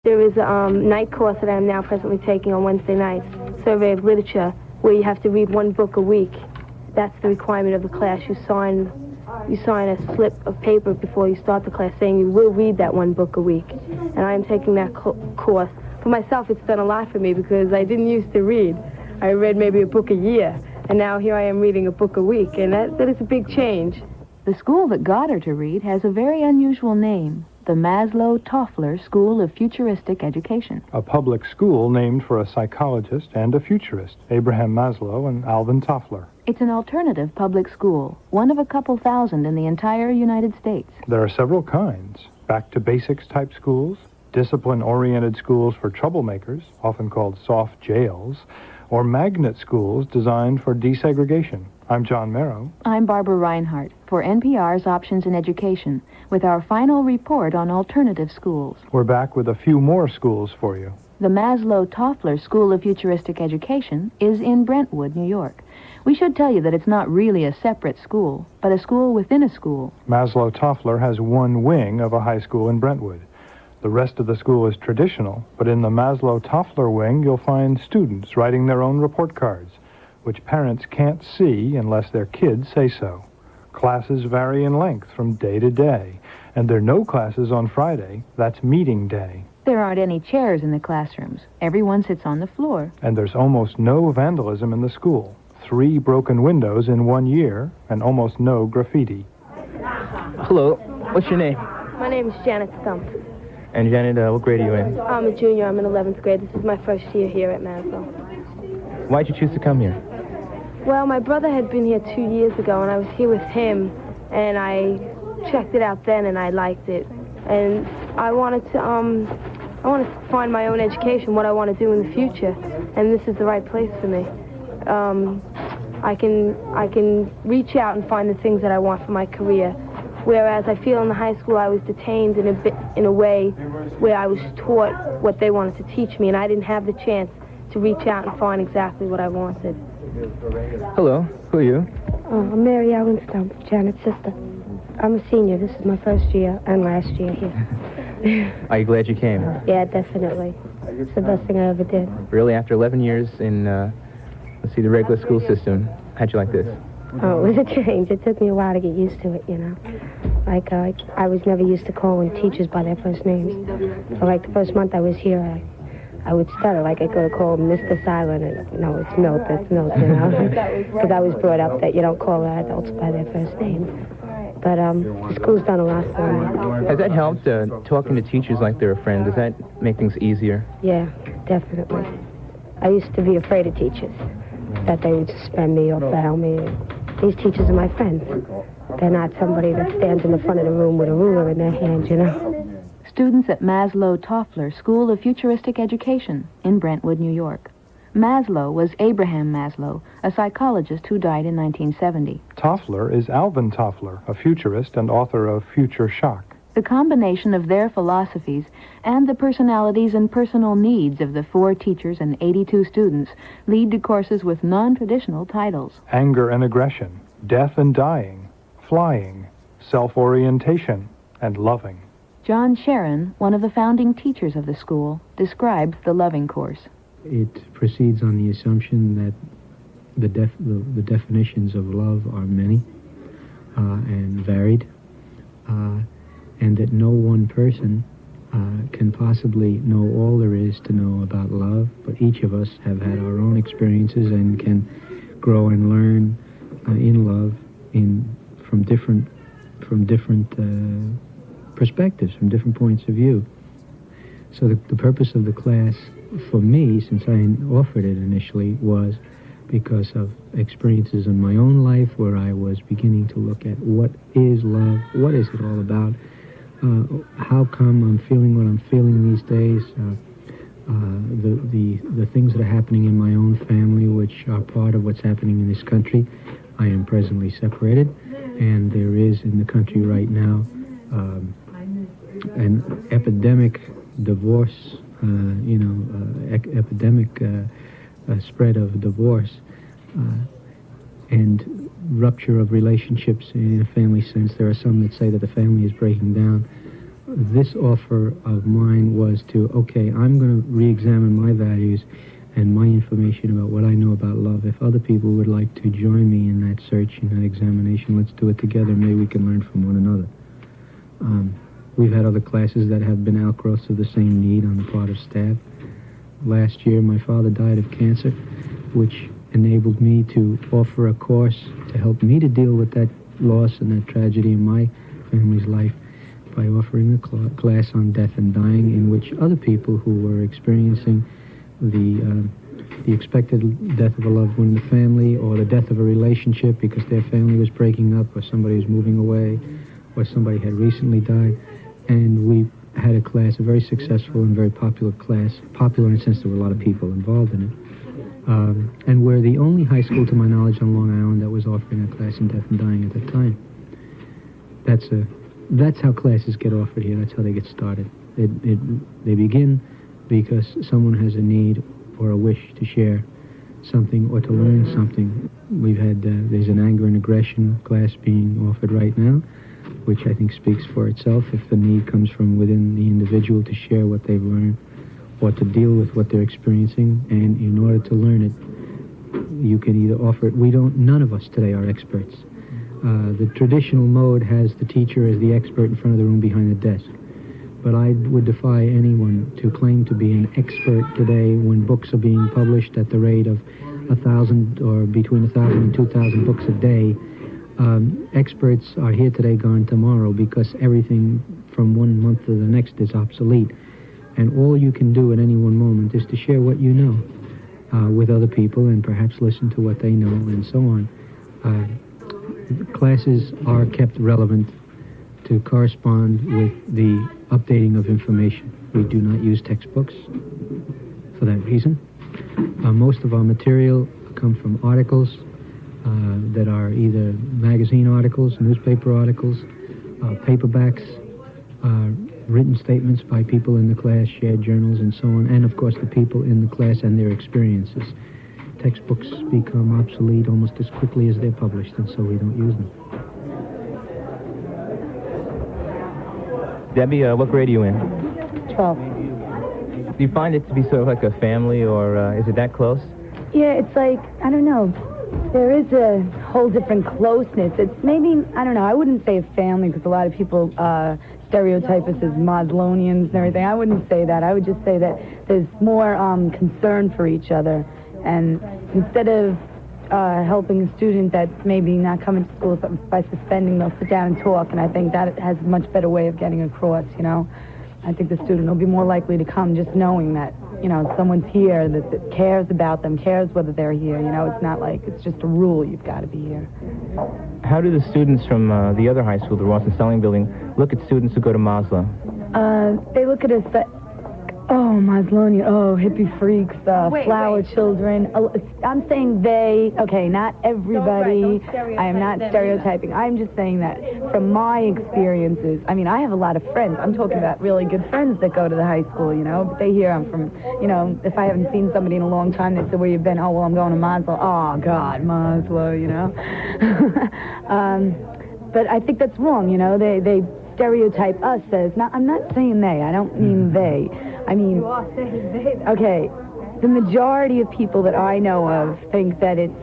There is a night course that I am now presently taking on Wednesday nights, Survey of Literature, where you have to read one book a week. That's the requirement of the class. You sign a slip of paper before you start the class saying you will read that one book a week. And I am taking that course. For myself, it's done a lot for me because I didn't used to read. I read maybe a book a year, and now here I am reading a book a week, and that is a big change. The school that got her to read has a very unusual name, the Maslow-Toffler School of Futuristic Education. A public school named for a psychologist and a futurist, Abraham Maslow and Alvin Toffler. It's an alternative public school, one of a couple thousand in the entire United States. There are several kinds. Back-to-basics type schools, discipline-oriented schools for troublemakers, often called soft jails, or magnet schools designed for desegregation. I'm John Merrow. I'm Barbara Reinhardt for NPR's Options in Education with our final report on alternative schools. We're back with a few more schools for you. The Maslow-Toffler School of Futuristic Education is in Brentwood, New York. We should tell you that it's not really a separate school, but a school within a school. Maslow-Toffler has one wing of a high school in Brentwood. The rest of the school is traditional, but in the Maslow-Toffler wing, you'll find students writing their own report cards, which parents can't see unless their kids say so. Classes vary in length from day to day, and there are no classes on Friday. That's meeting day. There aren't any chairs in the classrooms. Everyone sits on the floor. And there's almost no vandalism in the school. 3 broken windows in 1 year, and almost no graffiti. Hello. What's your name? My name is Janet Stump. And Janet, what grade are you in? I'm a junior. I'm in 11th grade. This is my first year here at Maslow. Why'd you choose to come here? Well, my brother had been here 2 years ago, and I was here with him, and I checked it out then, and I liked it. And I wanted to find my own education, what I want to do in the future, and this is the right place for me. I can reach out and find the things that I want for my career. Whereas I feel in the high school I was detained in a way where I was taught what they wanted to teach me, and I didn't have the chance to reach out and find exactly what I wanted. Hello. Who are you? I'm Mary Ellen Stump, Janet's sister. I'm a senior. This is my first year and last year here. Are you glad you came? Yeah, definitely. It's the best thing I ever did. Really? After 11 years in, let's see, the regular school system, how'd you like this? Oh, it was a change. It took me a while to get used to it, you know. Like, I was never used to calling teachers by their first names. So, like, the first month I was here, I would stutter. Like, I'd go to call Mr. Silent, and, no, it's Milt, that's Milt, you know. Because I was brought up that you don't call adults by their first name. But the school's done a lot for me. Has that helped, talking to teachers like they're a friend? Does that make things easier? Yeah, definitely. I used to be afraid of teachers, that they would suspend me or fail me. These teachers are my friends. They're not somebody that stands in the front of the room with a ruler in their hand, you know. Students at Maslow-Toffler School of Futuristic Education in Brentwood, New York. Maslow was Abraham Maslow, a psychologist who died in 1970. Toffler is Alvin Toffler, a futurist and author of Future Shock. The combination of their philosophies and the personalities and personal needs of the 4 teachers and 82 students lead to courses with non-traditional titles. Anger and aggression, death and dying, flying, self-orientation, and loving. John Sharon, one of the founding teachers of the school, describes the loving course. It proceeds on the assumption that the definitions of love are many and varied, and that no one person can possibly know all there is to know about love, but each of us have had our own experiences and can grow and learn in love from different perspectives, from different points of view. So the purpose of the class for me, since I offered it initially, was because of experiences in my own life where I was beginning to look at what is love, what is it all about, how come I'm feeling what I'm feeling these days, the things that are happening in my own family, which are part of what's happening in this country. I am presently separated, and there is in the country right now an epidemic divorce, epidemic spread of divorce and rupture of relationships in a family sense. There are some that say that the family is breaking down. this offer of mine was to, okay, I'm going to re-examine my values and my information about what I know about love. If other people would like to join me in that search, in that examination, let's do it together. Maybe we can learn from one another. We've had other classes that have been outgrowths of the same need on the part of staff. Last year, my father died of cancer, which enabled me to offer a course to help me to deal with that loss and that tragedy in my family's life by offering a class on death and dying, in which other people who were experiencing the expected death of a loved one in the family, or the death of a relationship because their family was breaking up, or somebody was moving away, or somebody had recently died. And we had a class, a very successful and very popular class, popular in the sense there were a lot of people involved in it. And we're the only high school, to my knowledge, on Long Island that was offering a class in death and dying at that time. That's how classes get offered here. That's how they get started. They begin because someone has a need or a wish to share something or to learn something. We've had, there's an anger and aggression class being offered right now, which I think speaks for itself. If the need comes from within the individual to share what they've learned or to deal with what they're experiencing, and in order to learn it, you can either offer it. None of us today are experts. The traditional mode has the teacher as the expert in front of the room behind the desk. But I would defy anyone to claim to be an expert today when books are being published at the rate of 1,000 or between 1,000 and 2,000 books a day. Experts are here today, gone tomorrow, because everything from one month to the next is obsolete. And all you can do at any one moment is to share what you know with other people, and perhaps listen to what they know, and so on. Classes are kept relevant to correspond with the updating of information. We do not use textbooks for that reason. Most of our material come from articles that are either magazine articles, newspaper articles, paperbacks, written statements by people in the class, shared journals, and so on, and of course the people in the class and their experiences. Textbooks become obsolete almost as quickly as they're published, and so we don't use them. Debbie, what grade are you in? 12. Do you find it to be sort of like a family, or is it that close? Yeah, it's like, I don't know, there is a whole different closeness. It's maybe, I don't know, I wouldn't say a family, because a lot of people stereotype us as Maslonians and everything. I wouldn't say that. I would just say that there's more concern for each other. And instead of helping a student that's maybe not coming to school by suspending, they'll sit down and talk, and I think that has a much better way of getting across, you know. I think the student will be more likely to come just knowing that, you know, someone's here that cares about them, cares whether they're here, you know. It's not like it's just a rule, you've got to be here. How do the students from the other high school, the Ross and Stelling building, look at students who go to Maslow? They look at us oh, Maslonian, oh, hippie freaks, flower children. I'm saying they, okay, not everybody. Don't stereotype I am not them stereotyping. I'm just saying that from my experiences, I mean, I have a lot of friends. I'm talking about really good friends that go to the high school, you know, but they hear I'm from, you know, if I haven't seen somebody in a long time, they say, where you been? Oh, well, I'm going to Maslow. Oh, God, Maslow, you know. But I think that's wrong, you know. They stereotype us as, I'm not saying they, I don't mean they. I mean, you are saying they. Okay, the majority of people that I know of think that it's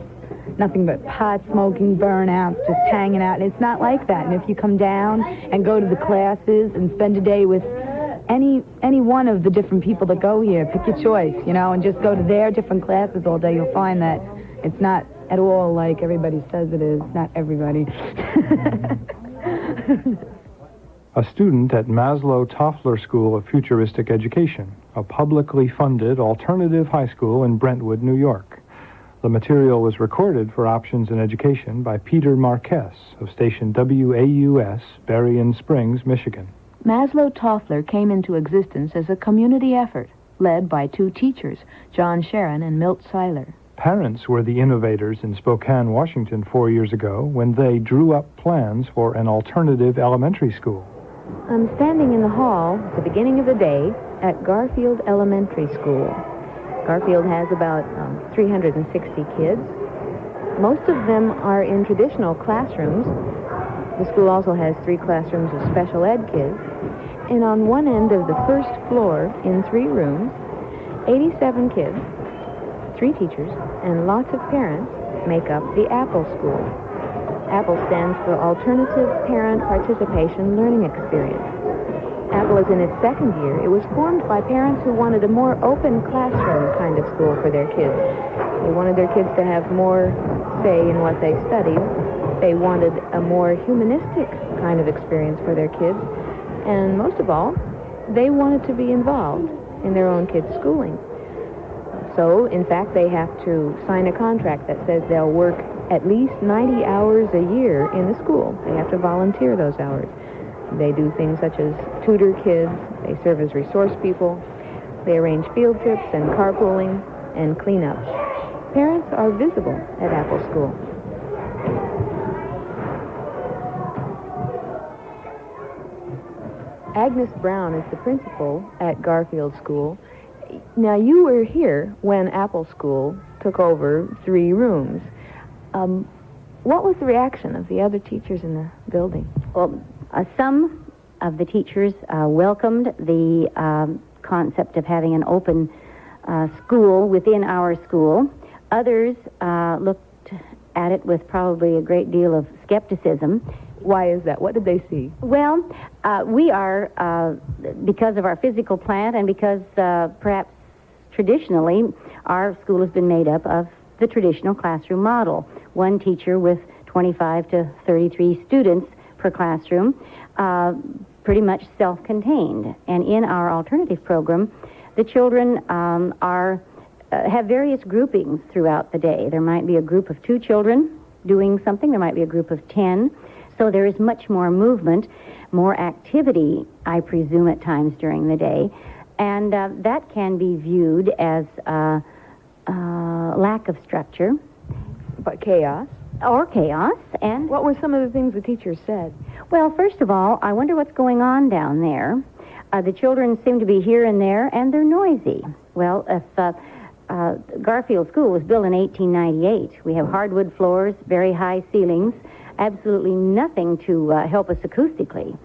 nothing but pot smoking, burnouts, just hanging out, and it's not like that. And if you come down and go to the classes and spend a day with any one of the different people that go here, pick your choice, you know, and just go to their different classes all day, you'll find that it's not at all like everybody says it is. Not everybody. A student at Maslow Toffler School of Futuristic Education, a publicly funded alternative high school in Brentwood, New York. The material was recorded for Options in Education by Peter Marquez of station WAUS, Berrien Springs, Michigan. Maslow Toffler came into existence as a community effort led by two teachers, John Sharon and Milt Seiler. Parents were the innovators in Spokane, Washington 4 years ago when they drew up plans for an alternative elementary school. I'm standing in the hall at the beginning of the day at Garfield Elementary School. Garfield has about 360 kids. Most of them are in traditional classrooms, The school also has 3 classrooms of special ed kids. And on one end of the first floor, in 3 rooms, 87 kids, 3 teachers, and lots of parents make up the Apple School. Apple stands for Alternative Parent Participation Learning Experience. Apple is in its 2nd year. It was formed by parents who wanted a more open classroom kind of school for their kids. They wanted their kids to have more say in what they studied. They wanted a more humanistic kind of experience for their kids. And most of all, they wanted to be involved in their own kids' schooling. So, in fact, they have to sign a contract that says they'll work at least 90 hours a year in the school. They have to volunteer those hours. They do things such as tutor kids, they serve as resource people, they arrange field trips and carpooling and cleanup. Parents are visible at Apple School. Agnes Brown is the principal at Garfield School. Now, you were here when Apple School took over 3 rooms. What was the reaction of the other teachers in the building? Well, some of the teachers welcomed the concept of having an open school within our school. Others looked at it with probably a great deal of skepticism. Why is that? What did they see? Well, we are, because of our physical plant and because perhaps traditionally our school has been made up of the traditional classroom model. One teacher with 25 to 33 students per classroom, pretty much self-contained. And in our alternative program, the children have various groupings throughout the day. There might be a group of 2 children doing something. There might be a group of 10. So there is much more movement, more activity, I presume, at times during the day. And that can be viewed as lack of structure. But chaos. Or chaos. And what were some of the things the teachers said? Well, first of all, I wonder what's going on down there. The children seem to be here and there, and they're noisy. Well, if Garfield School was built in 1898, we have hardwood floors, very high ceilings, absolutely nothing to help us acoustically.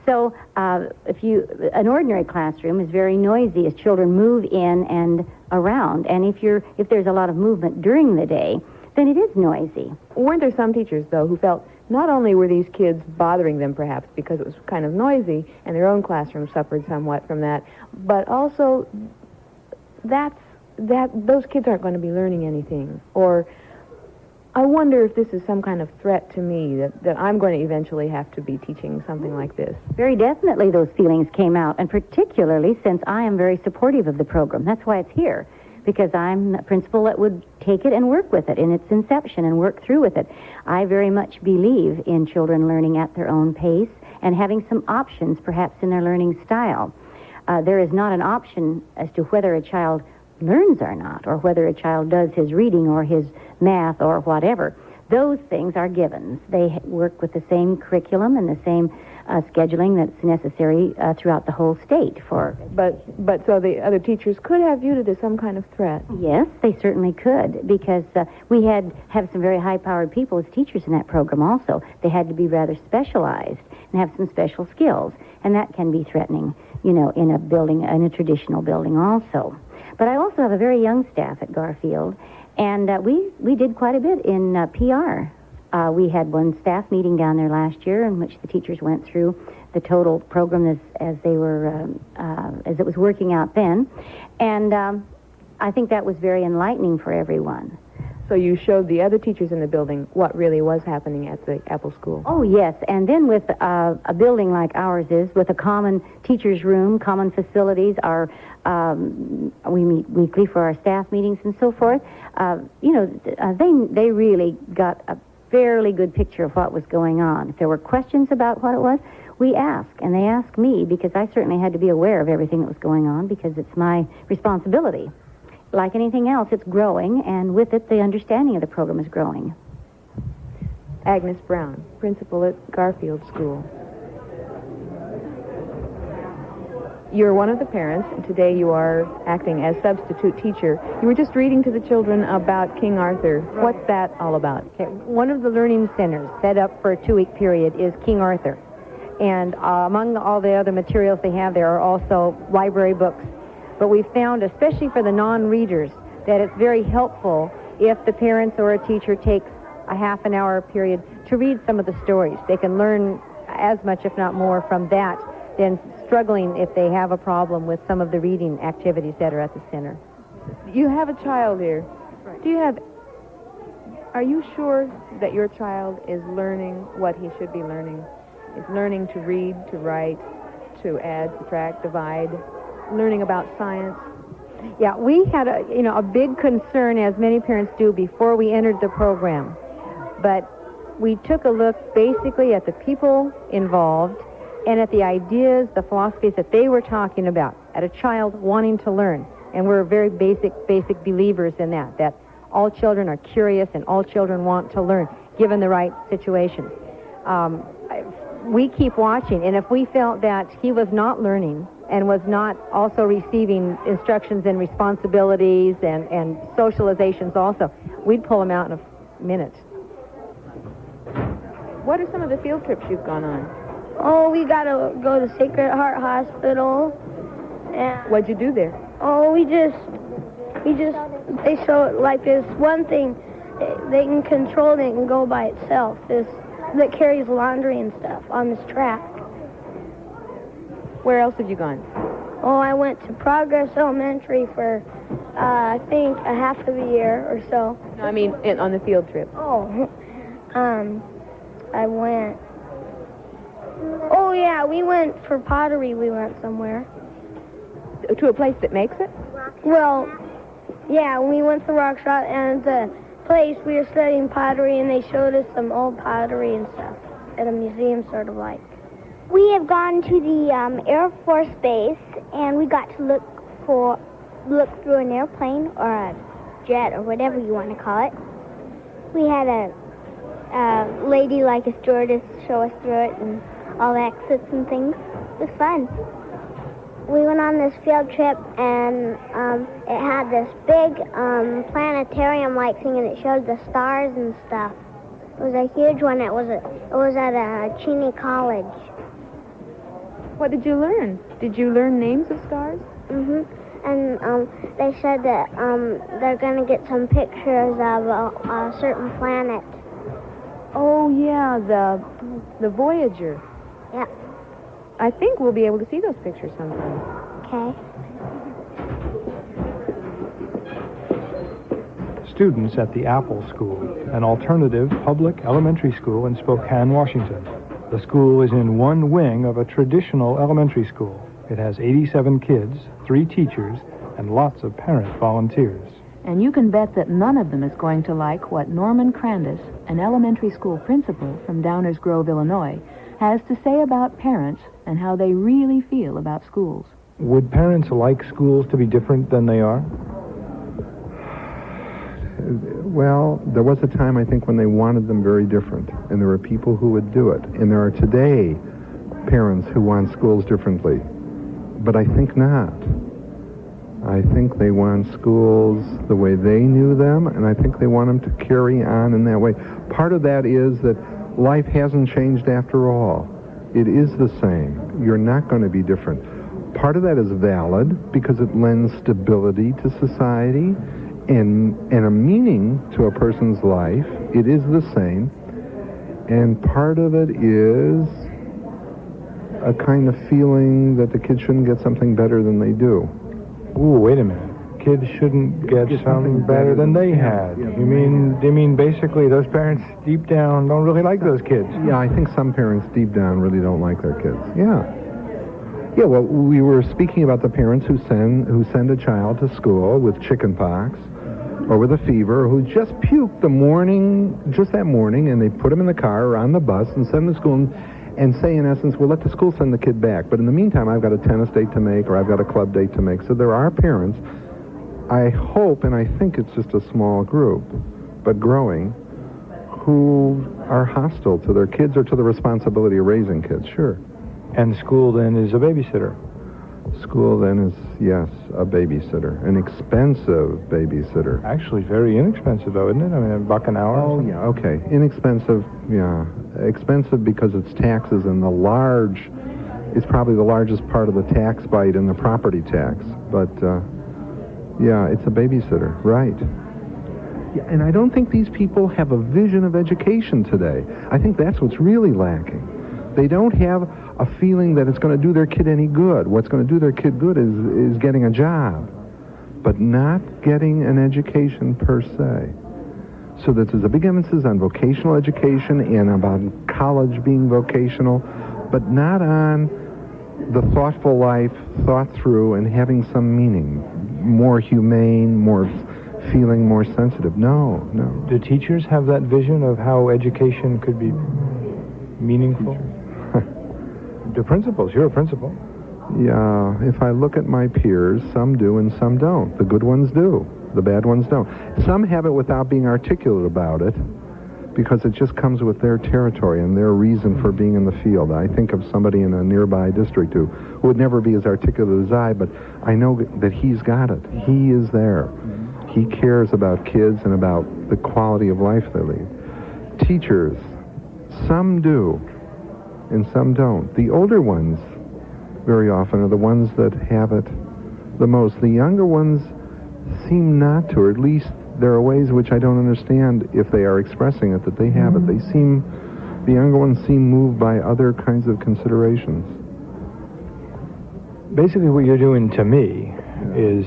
So an ordinary classroom is very noisy as children move in and around. And if there's a lot of movement during the day, then it is noisy. Weren't there some teachers, though, who felt not only were these kids bothering them, perhaps, because it was kind of noisy, and their own classroom suffered somewhat from that, but also those kids aren't going to be learning anything, or I wonder if this is some kind of threat to me, that I'm going to eventually have to be teaching something like this. Very definitely those feelings came out, and particularly since I am very supportive of the program. That's why it's here, because I'm a principal that would take it and work with it in its inception and work through with it. I very much believe in children learning at their own pace and having some options, perhaps, in their learning style. There is not an option as to whether a child learns or not, or whether a child does his reading or his math or whatever. Those things are givens. They work with the same curriculum and the same scheduling that's necessary throughout the whole state for... But so the other teachers could have viewed it as some kind of threat? Yes, they certainly could, because we have some very high-powered people as teachers in that program also. They had to be rather specialized and have some special skills, and that can be threatening, in a building, in a traditional building also. But I also have a very young staff at Garfield, and we did quite a bit in PR. We had one staff meeting down there last year in which the teachers went through the total program as it was working out then, and I think that was very enlightening for everyone. So you showed the other teachers in the building what really was happening at the Apple School. Oh, yes. And then with a building like ours is, with a common teacher's room, common facilities, we meet weekly for our staff meetings and so forth. They really got a fairly good picture of what was going on. If there were questions about what it was, we asked, and they asked me, because I certainly had to be aware of everything that was going on, because it's my responsibility. Like anything else, it's growing, and with it, the understanding of the program is growing. Agnes Brown, principal at Garfield School. You're one of the parents, and today you are acting as substitute teacher. You were just reading to the children about King Arthur. What's that all about? Okay. One of the learning centers set up for a 2-week period is King Arthur. And among all the other materials they have, there are also library books. But we found, especially for the non-readers, that it's very helpful if the parents or a teacher takes a half an hour period to read some of the stories. They can learn as much, if not more, from that than struggling if they have a problem with some of the reading activities that are at the center. You have a child here. Right. Are you sure that your child is learning what he should be learning? Is learning to read, to write, to add, subtract, divide, learning about science? Yeah, we had a big concern, as many parents do, before we entered the program. But we took a look basically at the people involved and at the ideas, the philosophies that they were talking about, at a child wanting to learn. And we're very basic believers in that all children are curious and all children want to learn, given the right situation. We keep watching, and if we felt that he was not learning and was not also receiving instructions and responsibilities and socializations also, we'd pull him out in a minute. What are some of the field trips you've gone on? Oh, we got to go to Sacred Heart Hospital. And What'd you do there? oh, they show like this one thing. They can control it and it can go by itself. This that carries laundry and stuff on this track. Where else have you gone? Oh, I went to Progress Elementary for, I think, a half of a year or so. No, I mean on the field trip. Oh, I went. Oh, yeah, we went for pottery. We went somewhere. To a place that makes it? Well, yeah, we went to Rock Shot, and the place we were studying pottery, and they showed us some old pottery and stuff at a museum, sort of like. We have gone to the Air Force Base, and we got to look through an airplane or a jet or whatever you want to call it. We had a lady like a stewardess show us through it and all the exits and things. It was fun. We went on this field trip, and it had this big planetarium-like thing, and it showed the stars and stuff. It was a huge one. It was at a Cheney College. What did you learn? Did you learn names of stars? And they said that they're going to get some pictures of a certain planet. Oh, yeah, the Voyager. Yeah. I think we'll be able to see those pictures sometime. Okay. Students at the Apple School, an alternative public elementary school in Spokane, Washington. The school is in one wing of a traditional elementary school. It has 87 kids, 3 teachers, and lots of parent volunteers. And you can bet that none of them is going to like what Norman Crandis, an elementary school principal from Downers Grove, Illinois, has to say about parents and how they really feel about schools. Would parents like schools to be different than they are? Well, there was a time, I think, when they wanted them very different, and there were people who would do it. And there are today parents who want schools differently. But I think not. I think they want schools the way they knew them, and I think they want them to carry on in that way. Part of that is that life hasn't changed after all. It is the same. You're not going to be different. Part of that is valid because it lends stability to society and a meaning to a person's life. It is the same. And part of it is a kind of feeling that the kids shouldn't get something better than they do. Ooh, wait a minute. Kids shouldn't get something better than they had. You mean basically those parents deep down don't really like those kids? Yeah, I think some parents deep down really don't like their kids. Yeah. Yeah, well, we were speaking about the parents who send a child to school with chicken pox or with a fever, who just puked that morning, and they put them in the car or on the bus and send them to school and say, in essence, well, let the school send the kid back. But in the meantime, I've got a tennis date to make or I've got a club date to make. So there are parents, I hope, and I think it's just a small group, but growing, who are hostile to their kids or to the responsibility of raising kids, sure. And school then is a babysitter. School then is, yes, a babysitter, an expensive babysitter. Actually, very inexpensive, though, isn't it? I mean, $1 an hour. Oh, yeah, okay. Inexpensive, yeah. Expensive because it's taxes, and it's probably the largest part of the tax bite in the property tax. But, yeah, it's a babysitter, right. Yeah, and I don't think these people have a vision of education today. I think that's what's really lacking. They don't have a feeling that it's going to do their kid any good. What's going to do their kid good is getting a job, but not getting an education per se. So that there's a big emphasis on vocational education and about college being vocational, but not on the thoughtful life thought through and having some meaning, more humane, more feeling, more sensitive. No. Do teachers have that vision of how education could be meaningful? The principals, you're a principal. Yeah, if I look at my peers, some do and some don't. The good ones do. The bad ones don't. Some have it without being articulate about it because it just comes with their territory and their reason for being in the field. I think of somebody in a nearby district who would never be as articulate as I, but I know that he's got it. He is there. He cares about kids and about the quality of life they lead. Teachers, some do and some don't. The older ones very often are the ones that have it the most. The younger ones seem not to, or at least there are ways which I don't understand if they are expressing it, that they have it. The younger ones seem moved by other kinds of considerations. Basically what you're doing to me is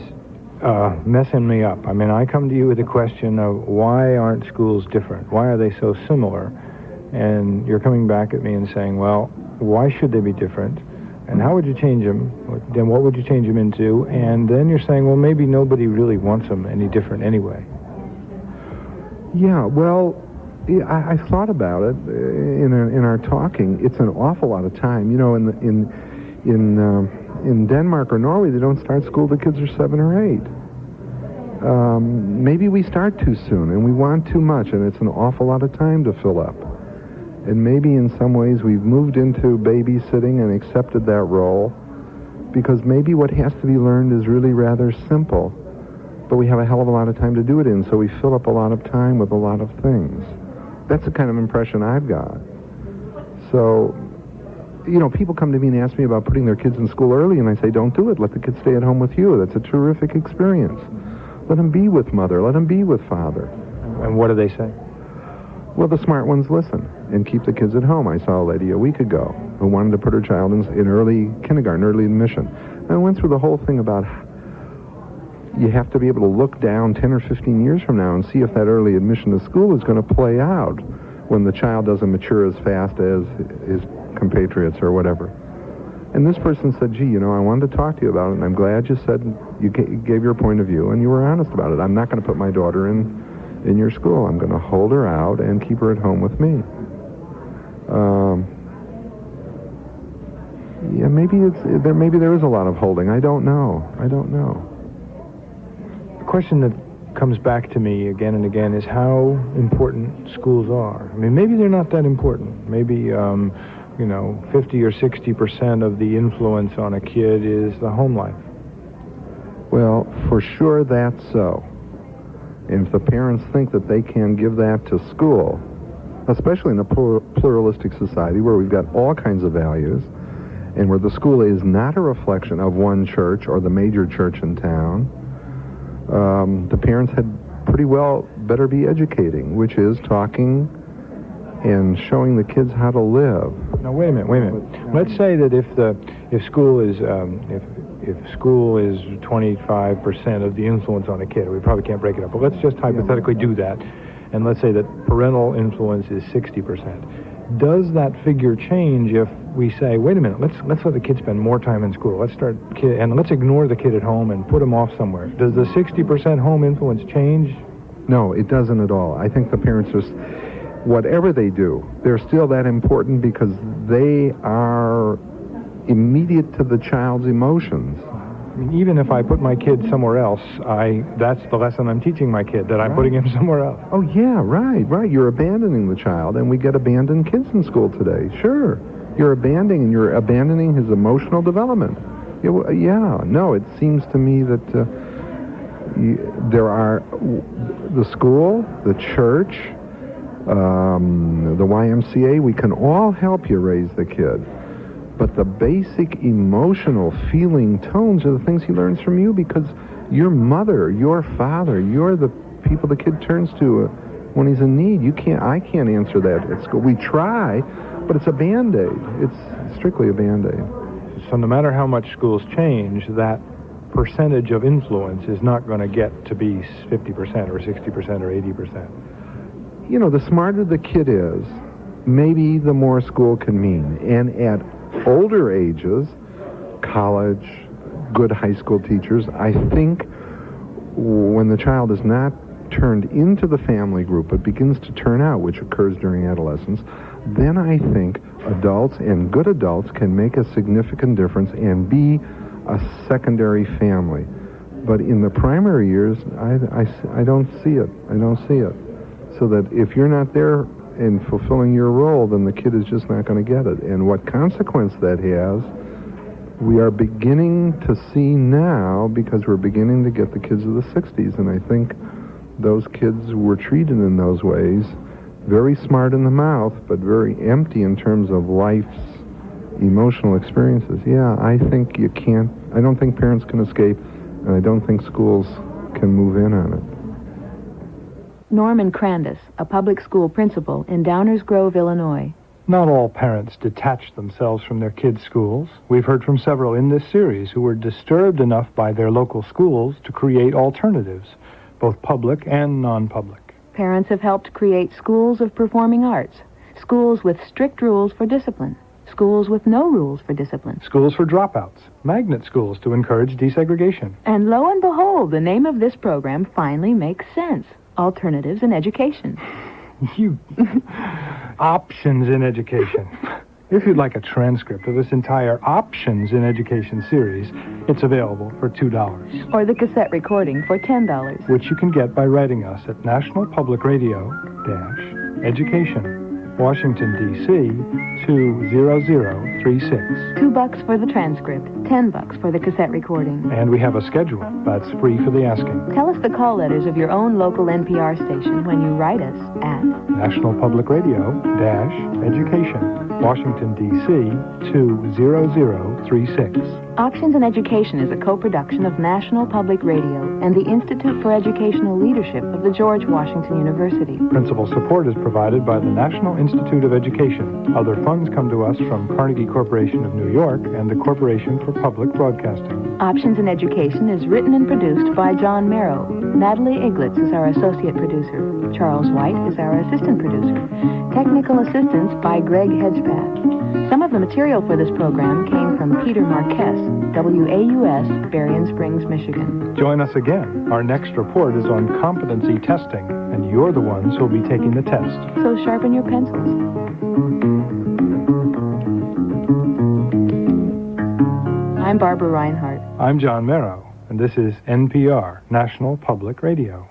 messing me up. I mean, I come to you with the question of why aren't schools different? Why are they so similar? And you're coming back at me and saying, well, why should they be different? And how would you change them? Then what would you change them into? And then you're saying, well, maybe nobody really wants them any different anyway. Yeah, well, I thought about it in our talking. It's an awful lot of time. You know, in Denmark or Norway, they don't start school till kids are 7 or 8. Maybe we start too soon and we want too much, and it's an awful lot of time to fill up. And maybe in some ways we've moved into babysitting and accepted that role because maybe what has to be learned is really rather simple, but we have a hell of a lot of time to do it in, so we fill up a lot of time with a lot of things. That's the kind of impression I've got. So, you know, people come to me and ask me about putting their kids in school early, and I say, don't do it. Let the kids stay at home with you. That's a terrific experience. Let them be with mother. Let them be with father. And what do they say? Well, the smart ones listen and keep the kids at home. I saw a lady a week ago who wanted to put her child in early kindergarten, early admission. And I went through the whole thing about you have to be able to look down 10 or 15 years from now and see if that early admission to school is going to play out when the child doesn't mature as fast as his compatriots or whatever. And this person said, gee, you know, I wanted to talk to you about it, and I'm glad you said you gave your point of view and you were honest about it. I'm not going to put my daughter in your school. I'm going to hold her out and keep her at home with me. Yeah, maybe there is a lot of holding. I don't know. The question that comes back to me again and again is how important schools are. I mean, maybe they're not that important. Maybe 50 or 60% of the influence on a kid is the home life. Well, for sure that's so. And if the parents think that they can give that to school, especially in a pluralistic society where we've got all kinds of values, and where the school is not a reflection of one church or the major church in town, the parents had pretty well better be educating, which is talking and showing the kids how to live. Now, wait a minute. Let's say that if school is 25% of the influence on a kid, we probably can't break it up, but let's just hypothetically do that, and let's say that parental influence is 60%. Does that figure change if we say, wait a minute, let's let the kid spend more time in school, and let's ignore the kid at home and put him off somewhere? Does the 60% home influence change? No, it doesn't at all. I think the parents are, whatever they do, they're still that important because they are immediate to the child's emotions. I mean, even if I put my kid somewhere else, that's the lesson I'm teaching my kid, that I'm putting him somewhere else. Oh, yeah, right. You're abandoning the child, and we get abandoned kids in school today. Sure. You're abandoning his emotional development. Yeah, no, it seems to me that there are the school, the church, the YMCA, we can all help you raise the kid. But the basic emotional feeling tones are the things he learns from you, because your mother, your father, you're the people the kid turns to when he's in need. I can't answer that at school. We try, but it's a Band-Aid. It's strictly a Band-Aid. So no matter how much schools change, that percentage of influence is not going to get to be 50% or 60% or 80%. You know, the smarter the kid is, maybe the more school can mean. And at older ages, college, good high school teachers, I think when the child is not turned into the family group but begins to turn out, which occurs during adolescence, then I think adults and good adults can make a significant difference and be a secondary family. But in the primary years, I don't see it. I don't see it. So that if you're not there in fulfilling your role, then the kid is just not going to get it. And what consequence that has, we are beginning to see now, because we're beginning to get the kids of the 60s. And I think those kids were treated in those ways, very smart in the mouth, but very empty in terms of life's emotional experiences. Yeah, I think you can't, I don't think parents can escape, and I don't think schools can move in on it. Norman Crandis, a public school principal in Downers Grove, Illinois. Not all parents detach themselves from their kids' schools. We've heard from several in this series who were disturbed enough by their local schools to create alternatives, both public and non-public. Parents have helped create schools of performing arts, schools with strict rules for discipline, schools with no rules for discipline. Schools for dropouts, magnet schools to encourage desegregation. And lo and behold, the name of this program finally makes sense. Alternatives in Education. You... Options in Education. If you'd like a transcript of this entire Options in Education series, it's available for $2. Or the cassette recording for $10. Which you can get by writing us at National Public Radio, Education, Washington, D.C., 20036. $2 for the transcript, $10 for the cassette recording. And we have a schedule that's free for the asking. Tell us the call letters of your own local NPR station when you write us at National Public Radio, Education, Washington, D.C., 20036. Options in Education is a co-production of National Public Radio and the Institute for Educational Leadership of the George Washington University. Principal support is provided by the National Institute of Education. Other funds come to us from Carnegie Corporation of New York and the Corporation for Public Broadcasting. Options in Education is written and produced by John Merrow. Natalie Iglitz is our associate producer. Charles White is our assistant producer. Technical assistance by Greg Hedgepath. Some of the material for this program came from Peter Marquez, WAUS, Berrien Springs, Michigan. Join us again. Our next report is on competency testing, and you're the ones who'll be taking the test. So sharpen your pencils. I'm Barbara Reinhardt. I'm John Merrow, and this is NPR, National Public Radio.